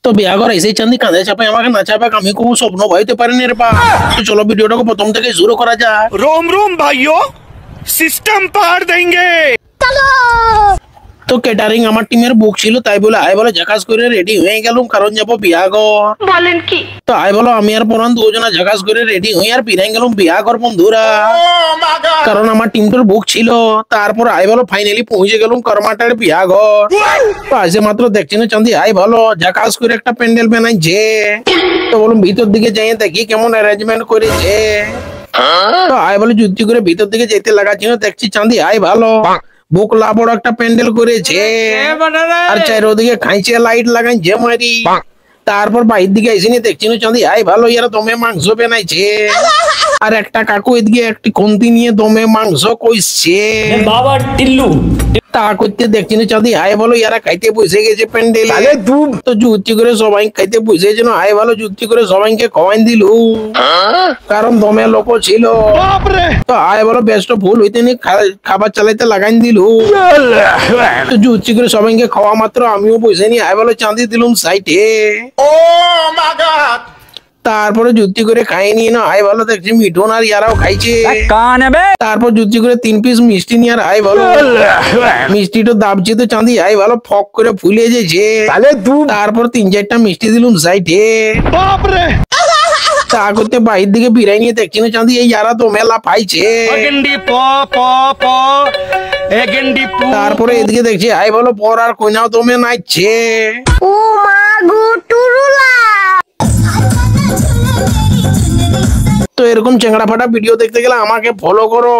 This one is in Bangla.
তো বিয়া ঘর এসে চাঁদি কাঁধে চাপে আমাকে না চাপে আমি কোনো স্বপ্ন ভয়তে পারিনি রে পা। তো চলো ভিডিওটাকে প্রথম থেকে শুরু করা যাক। रोम रोम भाइयों सिस्टम पार देंगे। তো ক্যাটারিং আমার টিমের বুক ছিল, তাই বলে আই বলে ঝাকাস করে রেডি হয়ে গেলাম, কারণ যাবো বিয়া ঘর। বলেন কি? তো আই বলো আমি আর পরান দুজনা ঝাকাস করে রেডি হয়ে আর পিরাই গেলাম বিয়া ঘর বন্ধুরা, কারণ আমার টিমটার বুক ছিল। তারপর আই বলো ফাইনালি পৌঁছে গেলাম কর্মাটার বিয়া ঘর। তো আজকে মাত্র দেখছি না চাঁদি আই বলো ঝাকাস করে একটা প্যান্ডেল বানাইছে। তো বলুন ভিতর দিকে যাই দেখি কেমন অ্যারেঞ্জমেন্ট করেছে। তো আই বলে যুদ্ধি করে ভিতর দিকে যেতে লাগাচ্ছি না, দেখছি চাঁদি আই ভালো বুকলা বড় একটা প্যান্ডেল করেছে, আর চারিদিকে খাইছে লাইট লাগাইছে মারি। তারপর বাইর দিকে এসে নিয়ে দেখছি না চাঁদি আই ভালো ইয়ারা দমে মাংস বানাইছে, আর একটা কাকু এদিকে একটি খুন্তি নিয়ে দমে মাংস কইছে বাবা টিল্লু। তা করতে দেখছি না চাঁদি আই বলো ইয়ারা খাইতে বসে গেছে প্যান্ডেল। তো যুক্তি করে সবাই খাইতে বসে গেছে না, আই ভালো যুক্তি করে সবাইকে খাওয়াই দিল, কারণ দমে লোক ছিল। তো আই বলো বেস্ট ভুল হইতে নি খাবার চালাইতে লাগাই দিল। তো যুক্তি করে সবাইকে খাওয়া মাত্র আমিও বসে নি আই বলো চাঁদি দিলুম সাইটে। তারপরে যুক্তি করে খাই নিয়ে না আই ভালো দেখছি মিঠুন আর ইয়ারাও খাইছে। তারপর যুক্তি করে 3 পিস মিষ্টি নিয়ে আর আই ভালো মিষ্টিটা দাবছি, তো চাঁদি আই ভালো ফক করে ফুলে যেছে। তারপর 3-4টা মিষ্টি দিলুম সাইডে। তা করতে বাইর দিকে বিরাই নিয়ে দেখছি না চাঁদি এই ইয়ারা তো মেলা পাইছে। তারপরে এদিকে দেখছি আই ভালো পর আর কইনাও তোমে নাইছে। ও মা গো টুরুলা। তো এরকম চেংড়া ফাটা ভিডিও দেখতে গেলে আমাকে ফলো করো।